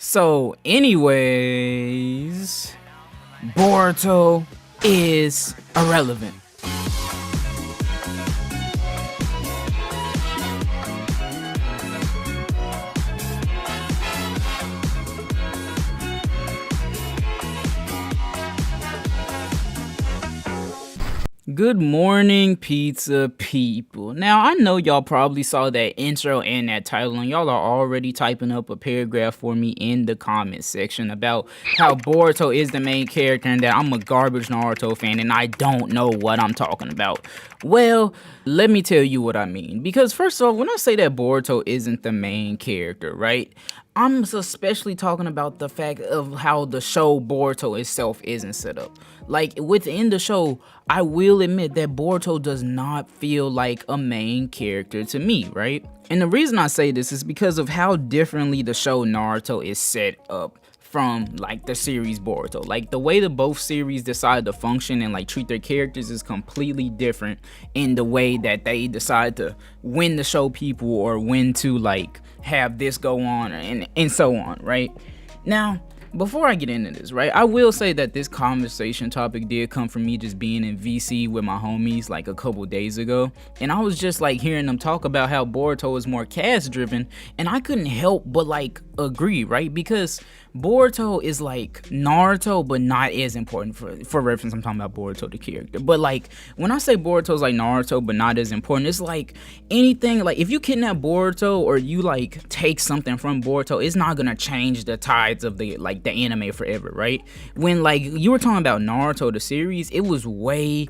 So, anyways, Boruto is irrelevant. Good morning, pizza people. Now, I know y'all probably saw that intro and that title, and y'all are already typing up a paragraph for me in the comment section about how Boruto is the main character and that I'm a garbage Naruto fan and I don't know what I'm talking about. Well, let me tell you what I mean. Because first of all, when I say that Boruto isn't the main character, right? I'm especially talking about the fact of how the show Boruto itself isn't set up. Like, within the show, I will admit that Boruto does not feel like a main character to me, right? And the reason I say this is because of how differently the show Naruto is set up from like the series Boruto. Like the way that both series decide to function and like treat their characters is completely different in the way that they decide to when to show people or when to like have this go on and so on, right? Now, before I get into this, right, I will say that this conversation topic did come from me just being in VC with my homies like a couple days ago, and I was just like hearing them talk about how Boruto is more cast driven, and I couldn't help but like agree, right? Because Boruto is like Naruto, but not as important. For reference, I'm talking about Boruto the character. But like when I say Boruto is like Naruto, but not as important, it's like anything. Like if you kidnap Boruto or you like take something from Boruto, it's not gonna change the tides of the like the anime forever, right? When like you were talking about Naruto the series, it was way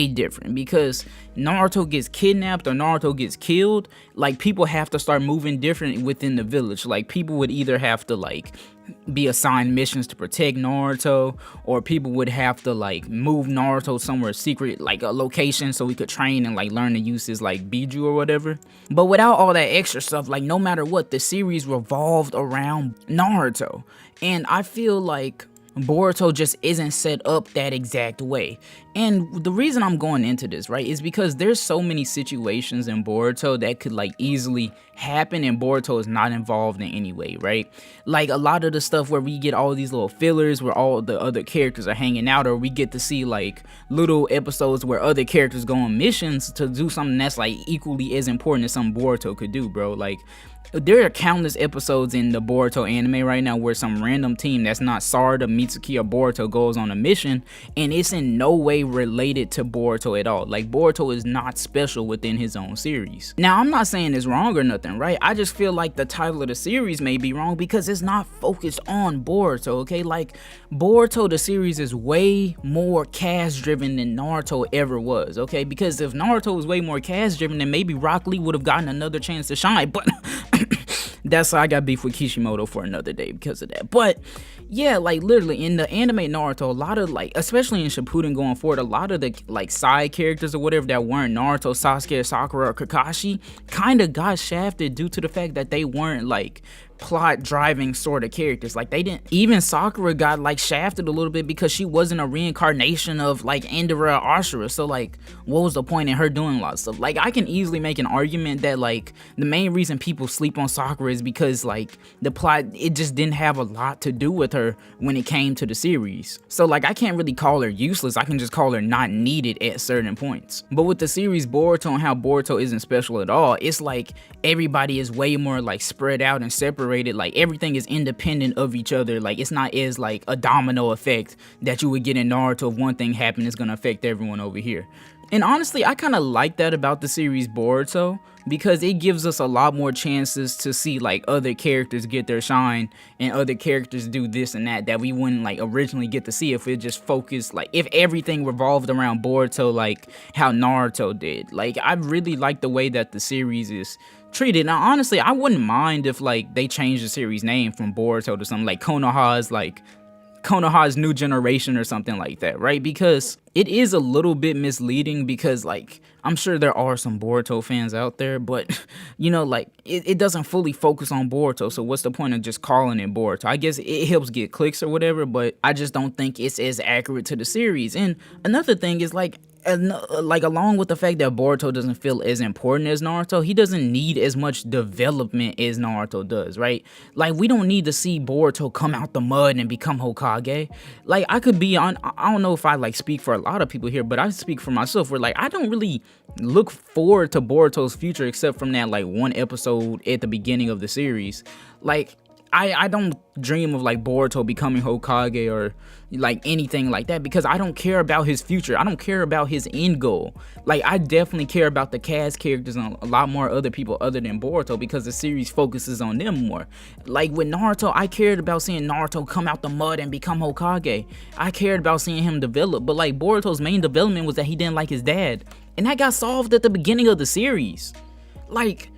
different because Naruto gets kidnapped or Naruto gets killed, like people have to start moving different within the village. Like people would either have to like be assigned missions to protect Naruto, or people would have to like move Naruto somewhere secret, like a location so he could train and like learn to use his like Biju or whatever. But without all that extra stuff, like no matter what, the series revolved around Naruto. And I feel like Boruto just isn't set up that exact way. And the reason I'm going into this, right, is because there's so many situations in Boruto that could like easily happen and Boruto is not involved in any way, right? Like a lot of the stuff where we get all these little fillers where all the other characters are hanging out, or we get to see like little episodes where other characters go on missions to do something that's like equally as important as something Boruto could do, bro. Like there are countless episodes in the Boruto anime right now where some random team that's not Sarada, Mitsuki, or Boruto goes on a mission and it's in no way related to Boruto at all. Like Boruto is not special within his own series. Now I'm not saying it's wrong or nothing, right? I just feel like the title of the series may be wrong because it's not focused on Boruto, okay? Like Boruto the series is way more cast driven than Naruto ever was, okay? Because if Naruto was way more cast driven, then maybe Rock Lee would have gotten another chance to shine, but that's why I got beef with Kishimoto for another day because of that. But yeah, like literally in the anime Naruto, a lot of like, especially in Shippuden going forward, a lot of the like side characters or whatever that weren't Naruto, Sasuke, Sakura, or Kakashi kind of got shafted due to the fact that they weren't like plot driving sort of characters. Like they didn't, even Sakura got like shafted a little bit because she wasn't a reincarnation of like Indra or Ashura. So like what was the point in her doing a lot of stuff? Like I can easily make an argument that like the main reason people sleep on Sakura is because like the plot, it just didn't have a lot to do with her when it came to the series. So like I can't really call her useless, I can just call her not needed at certain points. But with the series Boruto and how Boruto isn't special at all, it's like everybody is way more like spread out and separated. Like everything is independent of each other. Like it's not as like a domino effect that you would get in Naruto. If one thing happened, it's gonna affect everyone over here. And honestly, I kind of like that about the series Boruto because it gives us a lot more chances to see like other characters get their shine and other characters do this and that we wouldn't like originally get to see if it just focused, like if everything revolved around Boruto like how Naruto did. Like I really like the way that the series is treated. Now honestly, I wouldn't mind if like they changed the series name from Boruto to something like Konoha's New Generation or something like that, right? Because it is a little bit misleading because like I'm sure there are some Boruto fans out there, but you know, like it doesn't fully focus on Boruto, so what's the point of just calling it Boruto? I guess it helps get clicks or whatever, but I just don't think it's as accurate to the series. And another thing is like and like along with the fact that Boruto doesn't feel as important as Naruto, he doesn't need as much development as Naruto does, right? Like we don't need to see Boruto come out the mud and become Hokage. Like I could be on, I don't know if I like speak for a lot of people here, but I speak for myself where like I don't really look forward to Boruto's future except from that like one episode at the beginning of the series. Like I don't dream of like Boruto becoming Hokage or like anything like that because I don't care about his future. I don't care about his end goal. Like I definitely care about the cast characters and a lot more other people other than Boruto because the series focuses on them more. Like with Naruto, I cared about seeing Naruto come out the mud and become Hokage. I cared about seeing him develop, but like Boruto's main development was that he didn't like his dad. And that got solved at the beginning of the series. Like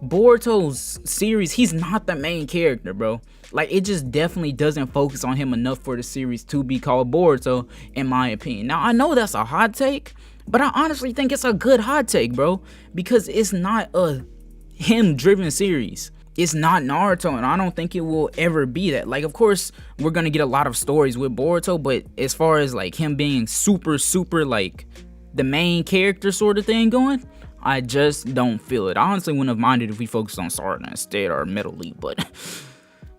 Boruto's series, he's not the main character, bro. Like it just definitely doesn't focus on him enough for the series to be called Boruto, in my opinion. Now I know that's a hot take, but I honestly think it's a good hot take, bro, because it's not a him-driven series. It's not Naruto, and I don't think it will ever be that. Like, of course, we're gonna get a lot of stories with Boruto, but as far as like him being super like the main character sort of thing going, I just don't feel it. I honestly wouldn't have minded if we focused on Sarda instead or Metal League, but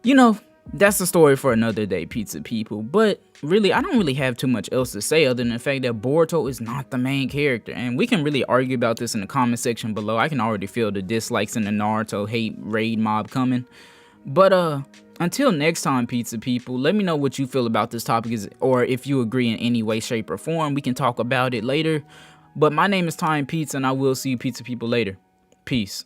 you know, that's a story for another day, pizza people. But really, I don't really have too much else to say other than the fact that Boruto is not the main character, and we can really argue about this in the comment section below. I can already feel the dislikes and the Naruto hate raid mob coming. But until next time, pizza people, let me know what you feel about this topic, or if you agree in any way, shape, or form. We can talk about it later. But my name is Time Pizza, and I will see you pizza people later. Peace.